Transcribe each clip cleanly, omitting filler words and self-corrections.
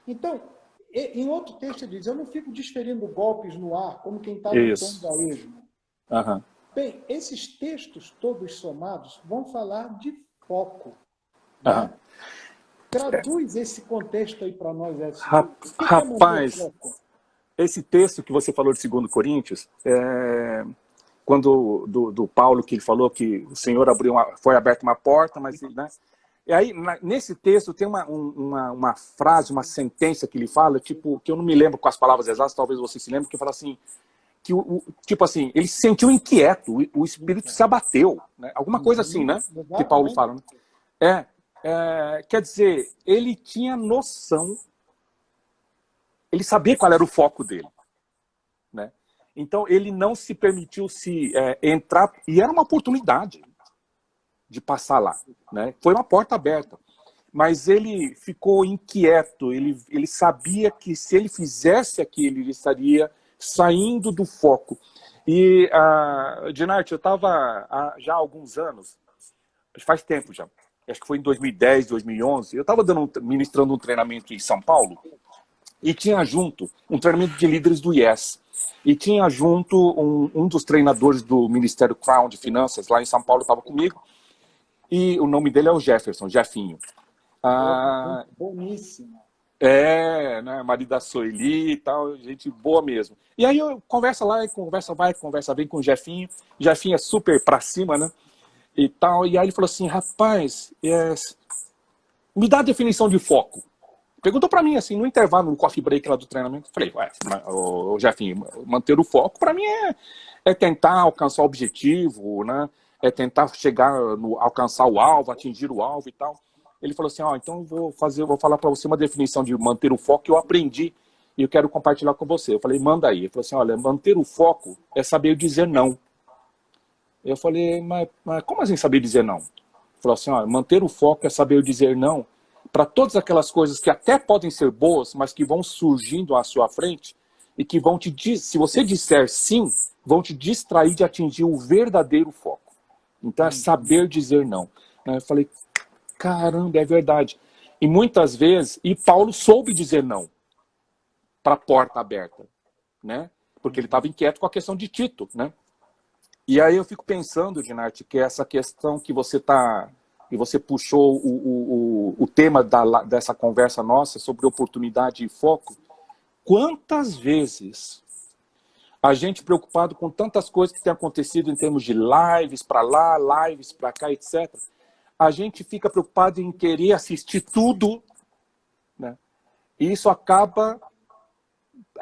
Então, em outro texto ele diz, eu não fico desferindo golpes no ar, como quem está Isso. lutando a esmo. Aham. Bem, esses textos todos somados vão falar de foco, Aham. né? Traduz esse contexto aí para nós, Edson. O que é manter Rapaz, foco? esse texto que você falou de 2 Coríntios, quando do Paulo, que ele falou que o Senhor foi aberta uma porta, mas, né? E aí, nesse texto, tem uma frase, uma sentença que ele fala, tipo, que eu não me lembro com as palavras exatas, talvez você se lembre, que fala assim, que tipo assim, ele se sentiu inquieto, o espírito se abateu, né? Alguma coisa assim, né? Que Paulo Exatamente. fala, né? Quer dizer, ele tinha noção, ele sabia qual era o foco dele, né? Então ele não se permitiu entrar, e era uma oportunidade de passar lá, né? Foi uma porta aberta, mas ele ficou inquieto, ele sabia que se ele fizesse aquilo, ele estaria saindo do foco. E, Dinarte, eu estava já há alguns anos, faz tempo já, acho que foi em 2010, 2011, eu estava ministrando um treinamento em São Paulo, e tinha junto um treinamento de líderes do IES, e tinha junto um dos treinadores do Ministério Crown de Finanças, lá em São Paulo, estava comigo, e o nome dele é o Jefferson, Jefinho. Gente boníssima. Né, marido da Soeli e tal, gente boa mesmo. E aí eu conversa lá, conversa vai, conversa vem com o Jefinho. Jefinho é super pra cima, né? E tal. E aí ele falou assim, rapaz, me dá a definição de foco. Perguntou pra mim, assim, no intervalo, no coffee break lá do treinamento. Falei, o Jefinho, manter o foco pra mim é tentar alcançar o objetivo, né? É tentar alcançar o alvo, atingir o alvo e tal. Ele falou assim, então eu vou falar para você uma definição de manter o foco que eu aprendi e eu quero compartilhar com você. Eu falei, manda aí. Ele falou assim, olha, manter o foco é saber dizer não. Eu falei, mas como assim saber dizer não? Ele falou assim, olha, manter o foco é saber dizer não para todas aquelas coisas que até podem ser boas, mas que vão surgindo à sua frente e que vão se você disser sim, vão te distrair de atingir o verdadeiro foco. Então é saber dizer não. Eu falei, caramba, é verdade. E muitas vezes, e Paulo soube dizer não para a porta aberta, né? Porque ele estava inquieto com a questão de Tito, né? E aí eu fico pensando, Dinarte, que essa questão que você puxou o tema dessa conversa nossa sobre oportunidade e foco, quantas vezes a gente preocupado com tantas coisas que têm acontecido em termos de lives para lá, lives para cá, etc., a gente fica preocupado em querer assistir tudo, né? E isso a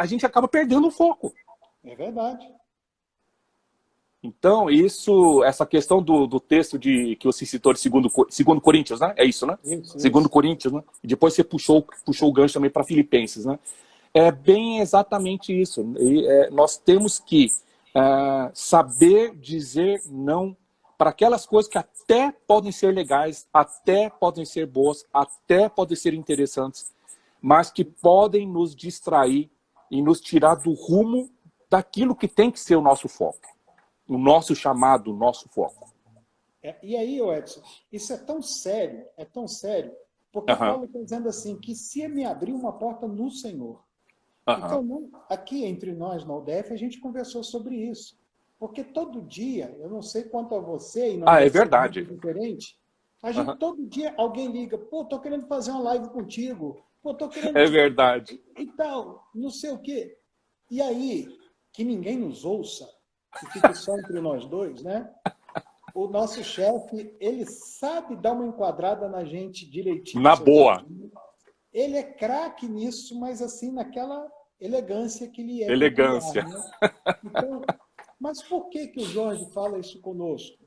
gente acaba perdendo o foco. É verdade. Então, essa questão do texto que você citou de segundo Coríntios, né? É isso, né? Segundo Isso. Coríntios, né? E depois você puxou o gancho também para Filipenses, né? É bem exatamente isso. Nós temos que saber dizer não para aquelas coisas que até podem ser legais, até podem ser boas, até podem ser interessantes, mas que podem nos distrair e nos tirar do rumo daquilo que tem que ser o nosso foco, o nosso chamado, o nosso foco. E aí, Edson, isso é tão sério, porque Aham, Paulo está dizendo assim, que se me abrir uma porta no Senhor. aham. Então, aqui entre nós, na UDF, a gente conversou sobre isso. Porque todo dia, eu não sei quanto a você, e na É universidade é muito verdade. diferente, a gente Aham. todo dia alguém liga, pô, tô querendo fazer uma live contigo, pô, tô querendo É verdade. e tal, não sei o quê. E aí, que ninguém nos ouça, que fique só entre nós dois, né? O nosso chefe, ele sabe dar uma enquadrada na gente direitinho no Na seu boa. trabalho. Ele é craque nisso, mas assim, naquela elegância que lhe é peculiar, Elegância. né? Então, mas por que o Jorge fala isso conosco?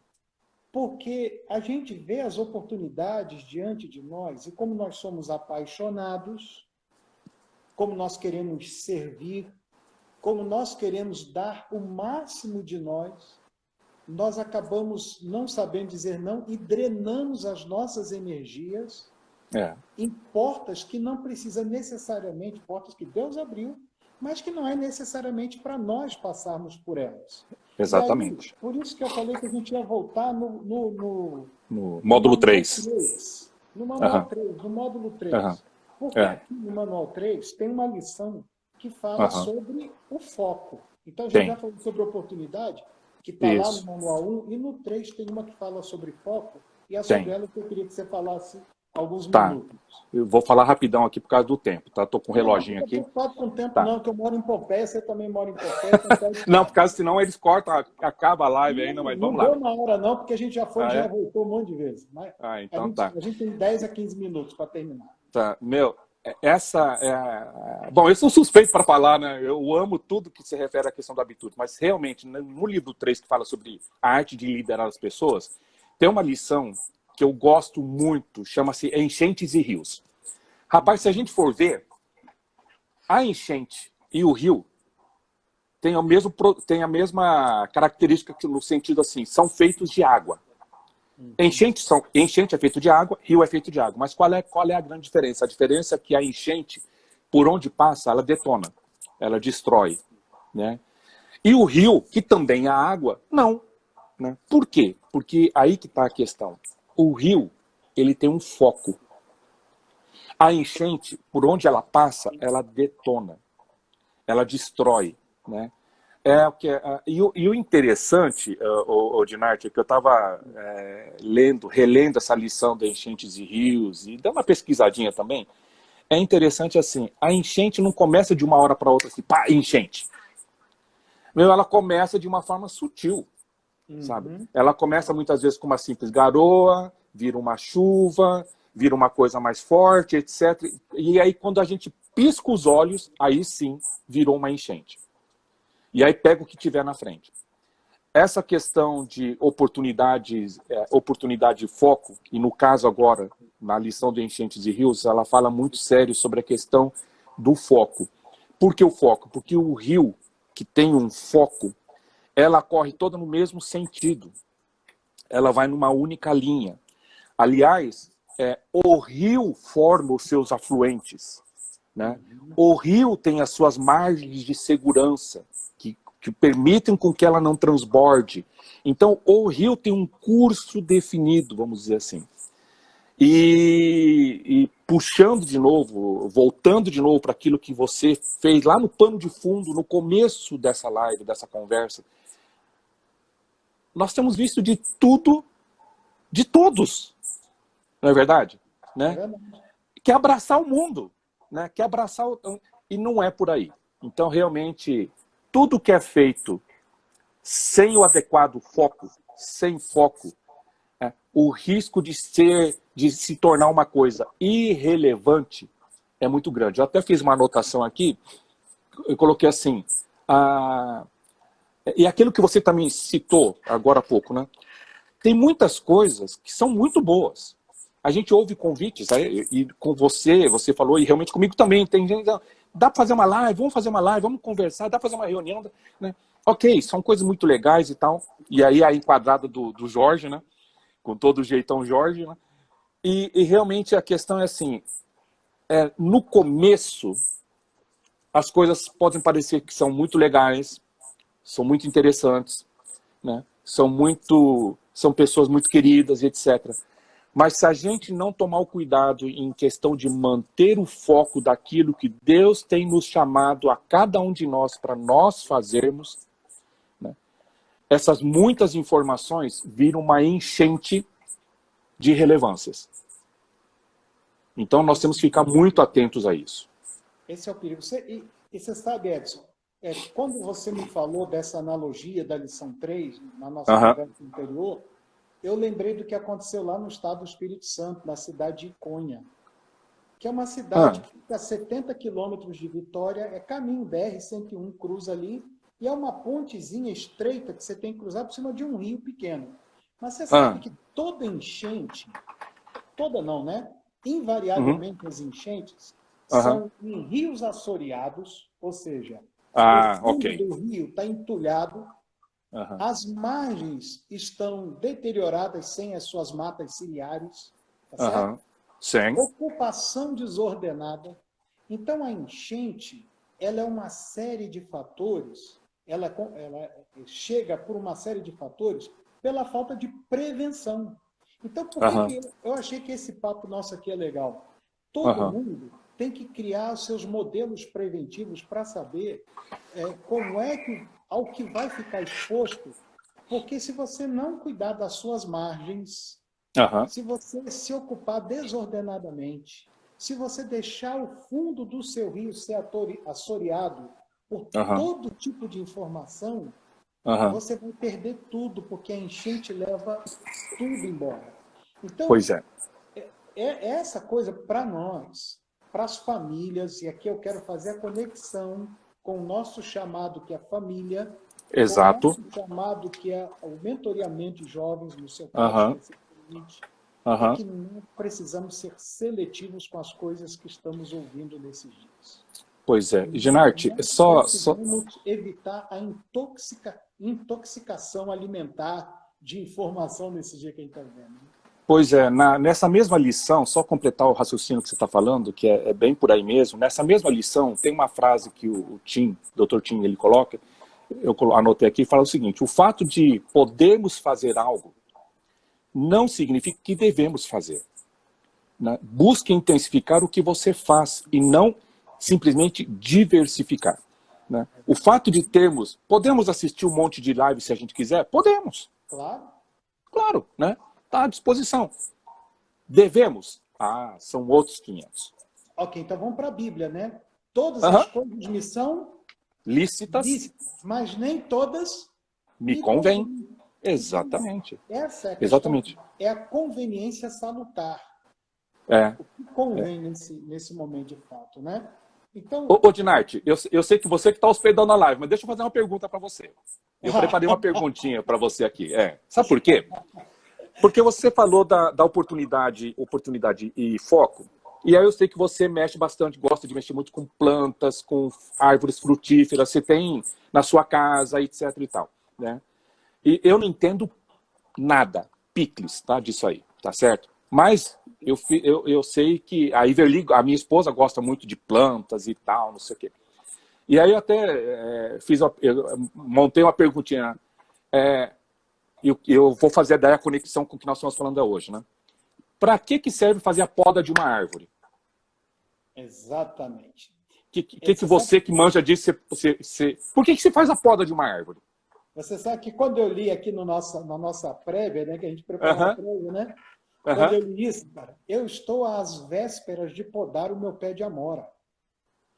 Porque a gente vê as oportunidades diante de nós e como nós somos apaixonados, como nós queremos servir, como nós queremos dar o máximo de nós acabamos não sabendo dizer não e drenamos as nossas energias É, em portas que não precisa necessariamente, portas que Deus abriu, mas que não é necessariamente para nós passarmos por elas. E aí, exatamente. por isso que eu falei que a gente ia voltar No no módulo manual 3. 3, no manual Aham, 3, no módulo aham, 3. Porque aqui no Manual 3 tem uma lição que fala sobre o foco. Então, a gente já falou sobre oportunidade, que está lá no Manual 1, e no 3 tem uma que fala sobre foco, e é sobre ela que eu queria que você falasse alguns minutos. Eu vou falar rapidão aqui por causa do tempo, tá? Tô com o reloginho aqui. Não estou preocupado com o tempo, não, que eu moro em Pompeia, você também mora em Pompeia. Então não, por causa senão eles cortam, acaba a live ainda, mas vamos lá. Não deu uma hora não, porque a gente já foi, já voltou um monte de vezes. Mas então a gente tem 10 a 15 minutos para terminar. Tá, essa bom, eu sou suspeito para falar, né? Eu amo tudo que se refere à questão da habitude, mas realmente, no livro 3, que fala sobre a arte de liderar as pessoas, tem uma lição que eu gosto muito, chama-se Enchentes e Rios. Rapaz, se a gente for ver, a enchente e o rio têm a mesma característica, no sentido assim, são feitos de água. Enchente é feito de água, rio é feito de água. Mas qual é a grande diferença? A diferença é que a enchente, por onde passa, ela detona, ela destrói, né? E o rio, que também é água, não. Né? Por quê? Porque aí que está a questão. O rio, ele tem um foco. A enchente, por onde ela passa, ela detona, ela destrói, né? E o interessante, Dinarte, é que eu estava relendo essa lição de enchentes e rios, e dando uma pesquisadinha também, é interessante assim, a enchente não começa de uma hora para outra assim, pá, enchente. Ela começa de uma forma sutil, sabe? Ela começa muitas vezes com uma simples garoa, vira uma chuva, vira uma coisa mais forte, etc. E aí quando a gente pisca os olhos, aí sim virou uma enchente. E aí pega o que tiver na frente. Essa questão de oportunidade de foco, e no caso agora, na lição de Enchentes e Rios, ela fala muito sério sobre a questão do foco. Por que o foco? Porque o rio, que tem um foco, ela corre toda no mesmo sentido. Ela vai numa única linha. Aliás, o rio forma os seus afluentes. Né? O rio tem as suas margens de segurança, que permitem com que ela não transborde. Então, o rio tem um curso definido, vamos dizer assim. E puxando de novo, voltando de novo para aquilo que você fez lá no pano de fundo, no começo dessa live, dessa conversa, nós temos visto de tudo, de todos, não é verdade? Né? Quer abraçar o mundo, né? Quer abraçar e não é por aí. Então, realmente, tudo que é feito sem o adequado foco, sem foco, o risco de se tornar uma coisa irrelevante é muito grande. Eu até fiz uma anotação aqui, eu coloquei assim, e aquilo que você também citou agora há pouco, né? Tem muitas coisas que são muito boas. A gente ouve convites, e com você falou, e realmente comigo também, tem gente, dá para fazer uma live, vamos conversar, dá para fazer uma reunião, né? Ok, são coisas muito legais e tal, e aí a enquadrada do Jorge, né? Com todo o jeitão Jorge, né? E realmente a questão é assim, no começo, as coisas podem parecer que são muito legais, são muito interessantes, né? São pessoas muito queridas, etc. Mas se a gente não tomar o cuidado em questão de manter o foco daquilo que Deus tem nos chamado a cada um de nós para nós fazermos, né, essas muitas informações viram uma enchente de relevâncias. Então nós temos que ficar muito atentos a isso. Esse é o perigo. E você sabe, Edson, quando você me falou dessa analogia da lição 3, na nossa conversa anterior, eu lembrei do que aconteceu lá no estado do Espírito Santo, na cidade de Iconha, que é uma cidade que fica a 70 quilômetros de Vitória, é caminho BR-101, cruza ali, e é uma pontezinha estreita que você tem que cruzar por cima de um rio pequeno. Mas você sabe que toda enchente, toda não, né? Invariavelmente as enchentes são em rios assoreados, ou seja, o fundo do rio está entulhado, as margens estão deterioradas sem as suas matas ciliares, tá certo? Sim. Ocupação desordenada. Então, a enchente, ela é uma série de fatores, ela chega por uma série de fatores pela falta de prevenção. Então, por que eu achei que esse papo nosso aqui é legal? Todo mundo tem que criar os seus modelos preventivos para saber como é que, ao que vai ficar exposto, porque se você não cuidar das suas margens, Aham, se você se ocupar desordenadamente, se você deixar o fundo do seu rio ser assoreado por aham, todo tipo de informação, aham. você vai perder tudo, porque a enchente leva tudo embora. Então, Pois é. é essa coisa para nós, para as famílias, e aqui eu quero fazer a conexão com o nosso chamado, que é a família, com o Exato. nosso chamado, que é o mentoreamento de jovens, no seu caso Aham, especificamente, é aham. que não precisamos ser seletivos com as coisas que estamos ouvindo nesses dias. Pois é. Genarte, Nós só... precisamos evitar a intoxicação alimentar de informação nesse dia que a gente está vendo. Pois é, nessa mesma lição, só completar o raciocínio que você está falando, que é bem por aí mesmo, nessa mesma lição tem uma frase que o Tim, Dr. Tim, ele coloca, anotei aqui, fala o seguinte: o fato de podermos fazer algo não significa que devemos fazer. Né? Busque intensificar o que você faz e não simplesmente diversificar. Né? O fato de termos... Podemos assistir um monte de live se a gente quiser? Podemos. Claro. Claro, né? Está à disposição. Devemos? Ah, são outros 500. Ok, então vamos para a Bíblia, né? Todas as Aham. coisas me são Lícitas, lícitas, mas nem todas me me convém. convêm. Então, Exatamente. essa é a questão, Exatamente. é a conveniência salutar. É. O que convém nesse momento de fato, né? Então, Ô Dinarte, eu sei que você que está hospedando a live, mas deixa eu fazer uma pergunta para você. Eu preparei uma perguntinha para você aqui. Sabe por quê? Porque você falou da oportunidade e foco. E aí eu sei que você mexe bastante, gosta de mexer muito com plantas, com árvores frutíferas, você tem na sua casa, etc e tal, né? E eu não entendo nada, picles, tá, disso aí, tá certo? Mas eu sei que a Iverly, a minha esposa, gosta muito de plantas e tal, não sei o quê. E aí eu até montei uma perguntinha. Eu vou fazer daí a conexão com o que nós estamos falando hoje, né? Para que serve fazer a poda de uma árvore? exatamente. Que você que manja disso, por que você faz a poda de uma árvore? Você sabe que quando eu li aqui no na nossa prévia, né, que a gente preparou a Aham, prévia, né? Quando aham. eu li isso, cara, eu estou às vésperas de podar o meu pé de amora.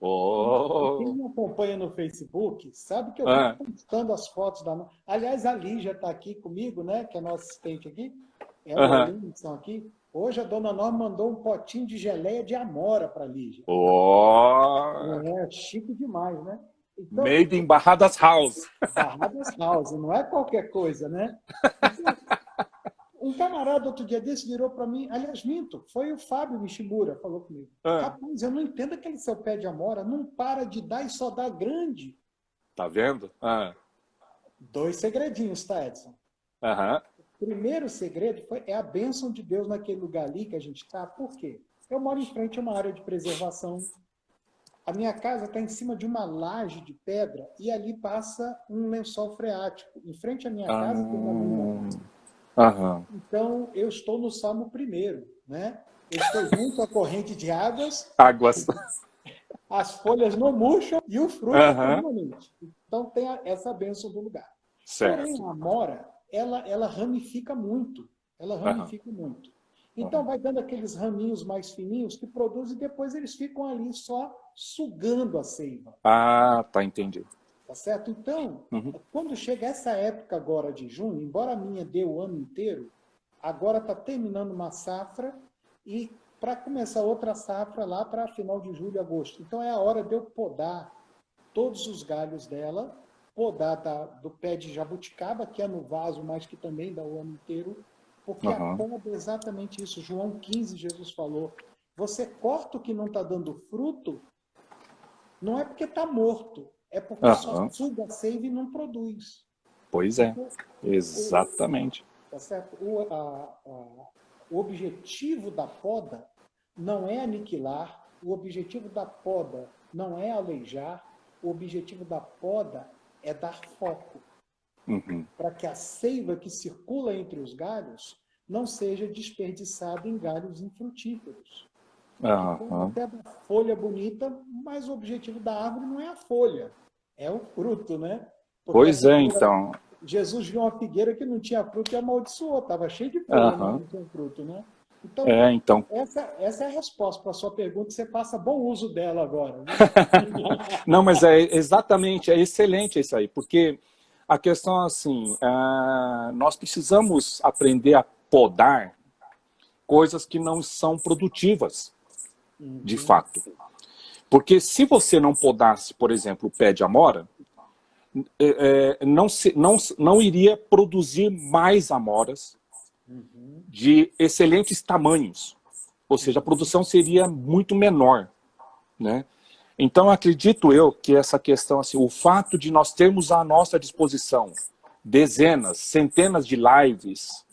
E quem Oh, me acompanha no Facebook sabe que eu vivo ah, postando as fotos da. Aliás, a Lígia está aqui comigo, né? Que é nossa assistente aqui. Ela e a aham. Aline estão aqui. Hoje a dona Norma mandou um potinho de geleia de amora para a Lígia. Oh, É chique demais, né? Então, made in Barradas House. Barradas House, não é qualquer coisa, né? Então, um camarada outro dia desse virou para mim, aliás, minto, foi o Fábio Nishimura, falou comigo. Ah, Rapaz, eu não entendo aquele seu pé de amora, não para de dar e só dá grande. tá vendo? Dois segredinhos, tá, Edson? Aham. O primeiro segredo é a bênção de Deus naquele lugar ali que a gente está. Por quê? Eu moro em frente a uma área de preservação. A minha casa está em cima de uma laje de pedra e ali passa um lençol freático. Em frente à minha Ah, casa tem uma mina. aham. Então, eu estou no Salmo 1º, né? Eu estou junto à corrente de águas, Águas. as folhas não murcham e o fruto é Aham. permanente. Então, tem essa bênção do lugar. Porém, Certo. a amora, ela ramifica muito. Ela Aham. ramifica muito. Então, Aham. vai dando aqueles raminhos mais fininhos que produzem e depois eles ficam ali só sugando a seiva. Ah, tá, entendi. Tá certo? Então, Uhum. quando chega essa época agora de junho, embora a minha dê o ano inteiro, agora está terminando uma safra e para começar outra safra lá para final de julho, agosto. Então é a hora de eu podar todos os galhos dela, podar do pé de jabuticaba, que é no vaso, mas que também dá o ano inteiro, porque a Aham. poda é exatamente isso. João 15, Jesus falou, você corta o que não está dando fruto, não é porque está morto, é porque só Aham. suga a seiva e não produz. Pois é. Então, Exatamente. tá certo? O objetivo da poda não é aniquilar, o objetivo da poda não é aleijar, o objetivo da poda é dar foco, Uhum. para que a seiva que circula entre os galhos não seja desperdiçada em galhos infrutíferos. Que pode até dar folha bonita, mas o objetivo da árvore não é a folha, é o fruto, né? Porque Pois é, então. Jesus viu uma figueira que não tinha fruto e amaldiçoou, estava cheio de folha, mas Aham. não tinha fruto, né? Então, Então. essa é a resposta para a sua pergunta, você faça bom uso dela agora. Viu? Não, mas é exatamente, é excelente isso aí, porque a questão assim, nós precisamos aprender a podar coisas que não são produtivas, de fato. Porque se você não podasse, por exemplo, o pé de amora, não iria produzir mais amoras de excelentes tamanhos. Ou seja, a produção seria muito menor, né? Então, acredito eu que essa questão, assim, o fato de nós termos à nossa disposição dezenas, centenas de lives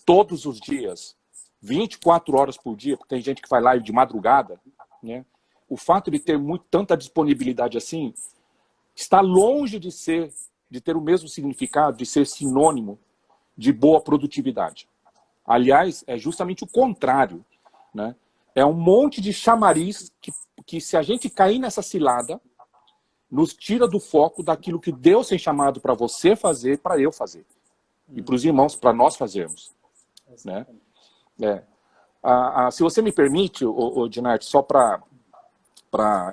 todos os dias, 24 horas por dia, porque tem gente que faz live de madrugada, né? O fato de ter tanta disponibilidade assim está longe de ter o mesmo significado, de ser sinônimo de boa produtividade. Aliás, é justamente o contrário, né? É um monte de chamariz que se a gente cair nessa cilada, nos tira do foco daquilo que Deus tem chamado para você fazer, para eu fazer. E para os irmãos, para nós fazermos. Né? Se você me permite, Dinarte, só para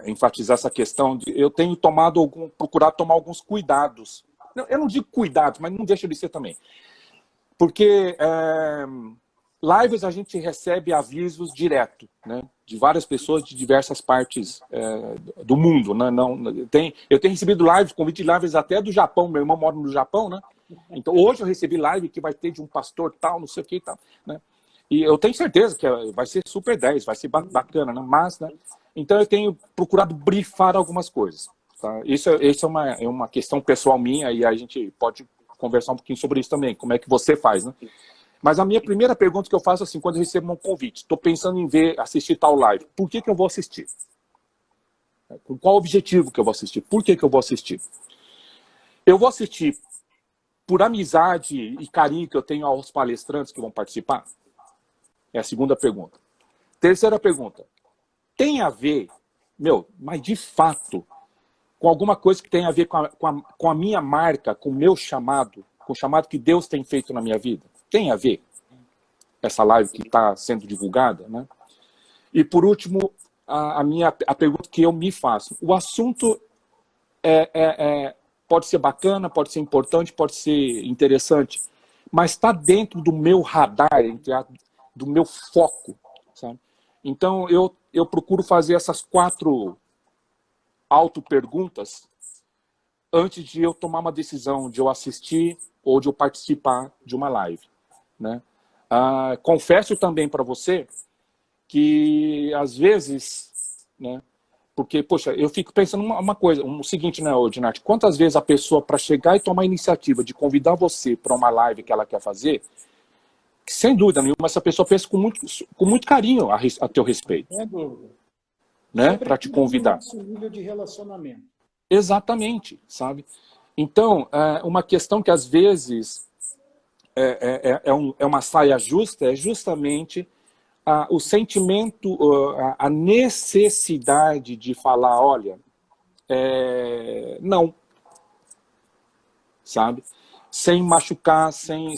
enfatizar essa questão, eu tenho procurado tomar alguns cuidados. Eu não digo cuidados, mas não deixa de ser também. Porque lives a gente recebe avisos direto, né, de várias pessoas de diversas partes do mundo. Né? Eu tenho recebido convite de lives até do Japão, meu irmão mora no Japão, né? Então hoje eu recebi live que vai ter de um pastor tal, não sei o que e tal. Né? E eu tenho certeza que vai ser super 10, vai ser bacana, né? Mas, né? Então eu tenho procurado brifar algumas coisas. Tá? Isso é uma questão pessoal minha e a gente pode conversar um pouquinho sobre isso também, como é que você faz, né? Mas a minha primeira pergunta que eu faço assim, quando eu recebo um convite, estou pensando em assistir tal live, por que eu vou assistir? Com qual objetivo que eu vou assistir? Por que eu vou assistir? Eu vou assistir por amizade e carinho que eu tenho aos palestrantes que vão participar? É a segunda pergunta. Terceira pergunta, tem a ver, mas de fato, com alguma coisa que tem a ver com a minha marca, com o meu chamado, com o chamado que Deus tem feito na minha vida? Tem a ver essa live que está sendo divulgada, né? E por último, a pergunta que eu me faço. O assunto pode ser bacana, pode ser importante, pode ser interessante, mas está dentro do meu radar, do meu foco, sabe? Então eu procuro fazer essas 4 auto-perguntas antes de eu tomar uma decisão de eu assistir ou de eu participar de uma live. Né? Confesso também para você que, às vezes, né, porque, poxa, eu fico pensando uma coisa, o seguinte, né, Dinarte, quantas vezes a pessoa, para chegar e tomar a iniciativa de convidar você para uma live que ela quer fazer, sem dúvida nenhuma, essa pessoa pensa com muito carinho a teu respeito. Sem dúvida. Né, para te convidar. Nosso nível de relacionamento. Exatamente, sabe? Então, uma questão que às vezes é uma saia justa é justamente o sentimento, a necessidade de falar, olha, não, sabe? Sem machucar,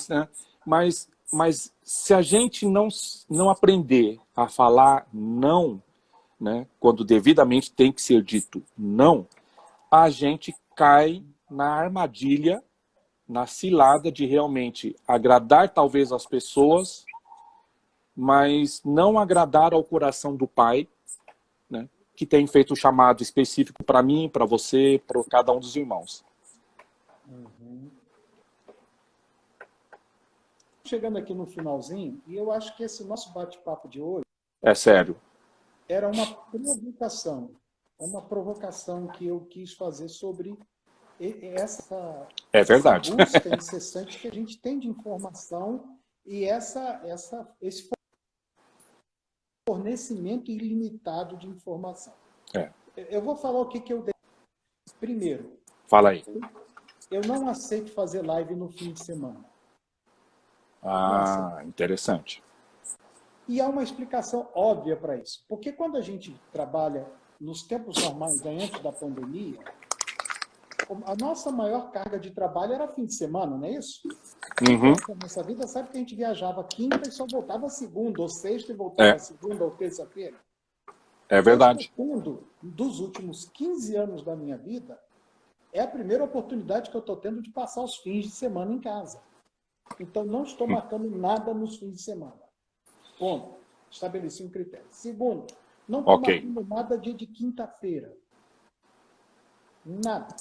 né? Mas se a gente não aprender a falar não, né, quando devidamente tem que ser dito não, a gente cai na armadilha, na cilada de realmente agradar talvez as pessoas, mas não agradar ao coração do Pai, né, que tem feito um chamado específico para mim, para você, para cada um dos irmãos. Chegando aqui no finalzinho, e eu acho que esse nosso bate-papo de hoje... É sério. Era uma provocação que eu quis fazer sobre essa busca incessante que a gente tem de informação e esse fornecimento ilimitado de informação. Eu vou falar o que eu dei. Primeiro, fala aí. Eu não aceito fazer live no fim de semana. Interessante. E há uma explicação óbvia para isso. Porque quando a gente trabalha nos tempos normais, antes da pandemia, a nossa maior carga de trabalho era fim de semana, não é isso? Uhum. Então, nossa vida sabe que a gente viajava quinta e só voltava segunda, ou sexta e voltava segunda ou terça-feira. É verdade. Dos últimos 15 anos da minha vida, é a primeira oportunidade que eu estou tendo de passar os fins de semana em casa. Então, não estou marcando nada nos fins de semana. Ponto. Estabeleci um critério. Segundo, não estou marcando nada dia de quinta-feira. Nada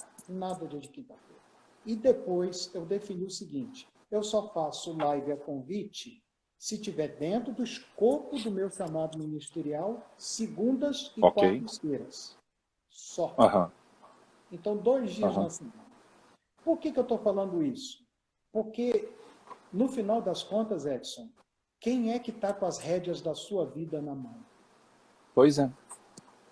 dia de quinta-feira. E depois eu defini o seguinte, eu só faço live a convite se estiver dentro do escopo do meu chamado ministerial, segundas e quartas-feiras. Só. Então, 2 dias na semana. Por que eu estou falando isso? Porque, no final das contas, Edson, quem é que está com as rédeas da sua vida na mão? Pois é.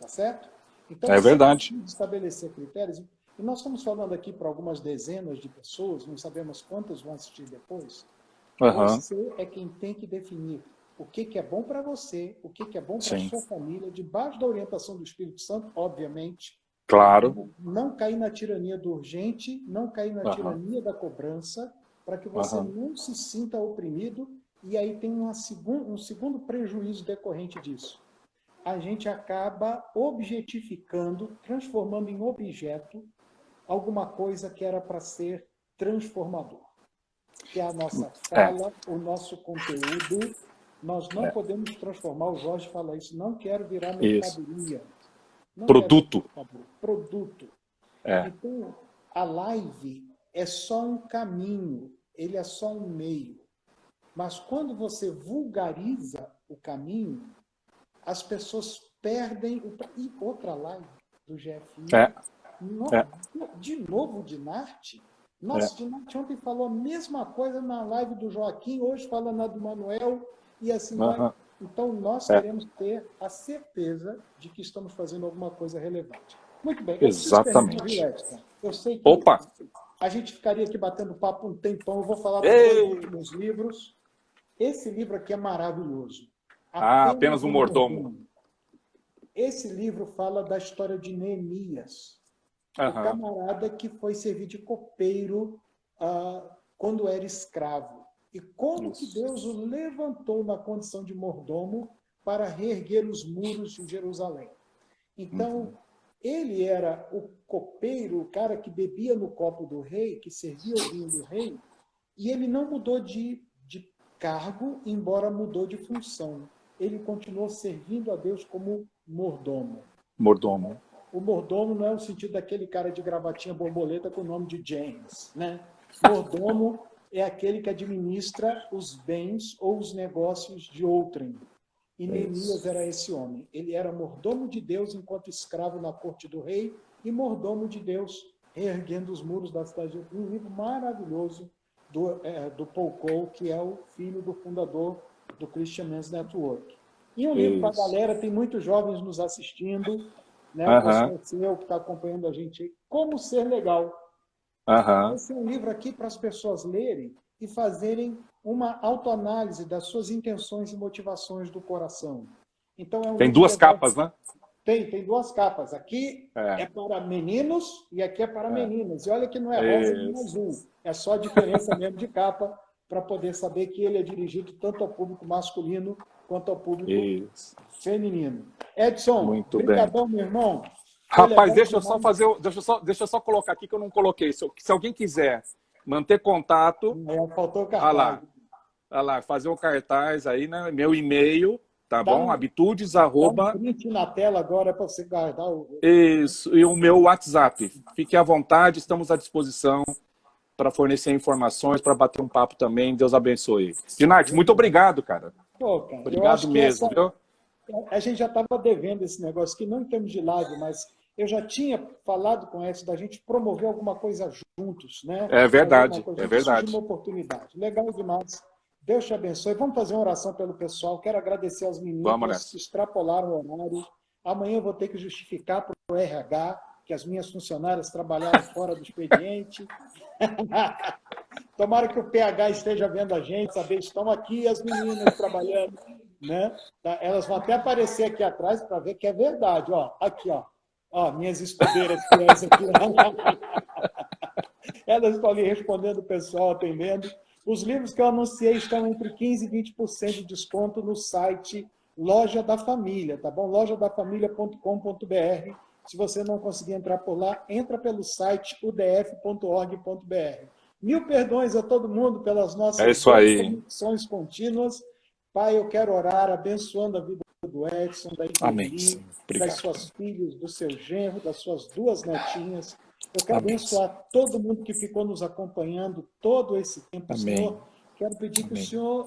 Tá certo? Então, é verdade. Estabelecer critérios. E nós estamos falando aqui para algumas dezenas de pessoas, não sabemos quantas vão assistir depois. Você é quem tem que definir o que é bom para você, o que é bom para a sua família, debaixo da orientação do Espírito Santo, obviamente. Claro. Não cair na tirania do urgente, não cair na tirania da cobrança, para que você não se sinta oprimido. E aí tem um segundo prejuízo decorrente disso. A gente acaba objetificando, transformando em objeto alguma coisa que era para ser transformador. Que é a nossa fala, o nosso conteúdo. Nós não podemos transformar, o Jorge fala isso, não quero virar mercadoria. Produto. Produto. Então, a live é só um caminho, ele é só um meio. Mas quando você vulgariza o caminho, as pessoas perdem... E outra live do GFI. De novo, o Dinarte. Nossa, o Dinarte ontem falou a mesma coisa na live do Joaquim, hoje fala na do Manuel, e assim vai. Então, nós queremos ter a certeza de que estamos fazendo alguma coisa relevante. Muito bem. Exatamente. Eu sei que a gente ficaria aqui batendo papo um tempão. Eu vou falar dos 2 últimos livros. Esse livro aqui é maravilhoso. Apenas um mordomo. Esse livro fala da história de Neemias. O camarada que foi servir de copeiro quando era escravo. E como que Deus o levantou na condição de mordomo para reerguer os muros de Jerusalém. Então, ele era o copeiro, o cara que bebia no copo do rei, que servia o vinho do rei, e ele não mudou de cargo, embora mudou de função. Ele continuou servindo a Deus como mordomo. O mordomo não é o sentido daquele cara de gravatinha borboleta com o nome de James, né? Mordomo é aquele que administra os bens ou os negócios de outrem. E Neemias era esse homem. Ele era mordomo de Deus enquanto escravo na corte do rei e mordomo de Deus reerguendo os muros da cidade. Um livro maravilhoso do Paul Cole, que é o filho do fundador do Christian Men's Network. E um livro para a galera, tem muitos jovens nos assistindo, né? O pessoal seu que está acompanhando a gente aí. Como Ser Legal. Esse é um livro aqui para as pessoas lerem e fazerem uma autoanálise das suas intenções e motivações do coração. Então, tem 2 capas, né? Tem 2 capas. Aqui é para meninos e aqui é para meninas. E olha que não é rosa nem azul. É só a diferença mesmo de capa para poder saber que ele é dirigido tanto ao público masculino quanto ao público feminino. Edson, muito brigadão, meu irmão. Rapaz, deixa eu só colocar aqui que eu não coloquei. Se alguém quiser manter contato, faltou o cartaz. Olha lá, fazer o cartaz aí, né? Meu e-mail, tá bom? Habitudes, @ um print na tela agora para você guardar Isso, e o meu WhatsApp. Fique à vontade, estamos à disposição para fornecer informações, para bater um papo também. Deus abençoe. Dinarte, muito obrigado, cara. Cara, obrigado mesmo, viu? A gente já estava devendo esse negócio aqui, não em termos de live, mas eu já tinha falado com essa da gente promover alguma coisa juntos, né? É verdade, é verdade. Uma oportunidade. Legal demais. Deus te abençoe. Vamos fazer uma oração pelo pessoal. Quero agradecer aos meninos que extrapolaram o horário. Amanhã eu vou ter que justificar para o RH que as minhas funcionárias trabalharam fora do expediente. Tomara que o PH esteja vendo a gente, saber, estão aqui as meninas trabalhando. né? Elas vão até aparecer aqui atrás para ver que é verdade. Ó, aqui, ó. Ó, minhas escudeiras fiéis aqui. Elas estão ali respondendo o pessoal, atendendo. Os livros que eu anunciei estão entre 15% e 20% de desconto no site Loja da Família, tá bom? lojadafamilia.com.br. Se você não conseguir entrar por lá, entra pelo site udf.org.br. Mil perdões a todo mundo pelas nossas conexões contínuas. Pai, eu quero orar abençoando a vida do Edson, da Iveli, das suas filhas, do seu genro, das suas 2 netinhas. Eu quero abençoar todo mundo que ficou nos acompanhando todo esse tempo, Senhor. Quero pedir que o Senhor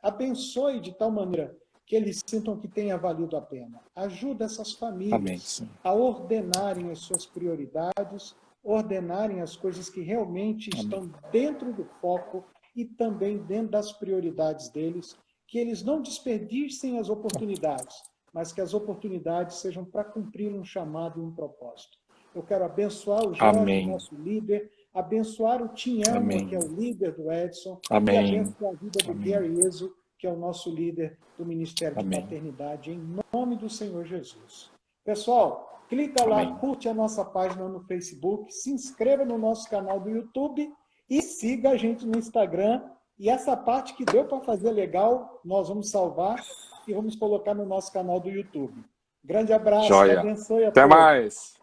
abençoe de tal maneira que eles sintam que tenha valido a pena. Ajuda essas famílias a ordenarem as suas prioridades, ordenarem as coisas que realmente estão dentro do foco e também dentro das prioridades deles, que eles não desperdicem as oportunidades, mas que as oportunidades sejam para cumprir um chamado e um propósito. Eu quero abençoar o Jorge, nosso líder, abençoar o Tinhamo, que é o líder do Edson, e abençoar a vida do Gary Ezo, que é o nosso líder do Ministério de Paternidade, em nome do Senhor Jesus. Pessoal, clica lá, curte a nossa página no Facebook, se inscreva no nosso canal do YouTube e siga a gente no Instagram. E essa parte que deu para fazer legal, nós vamos salvar e vamos colocar no nosso canal do YouTube. Grande abraço, Joia. abençoe a todos. Até mais.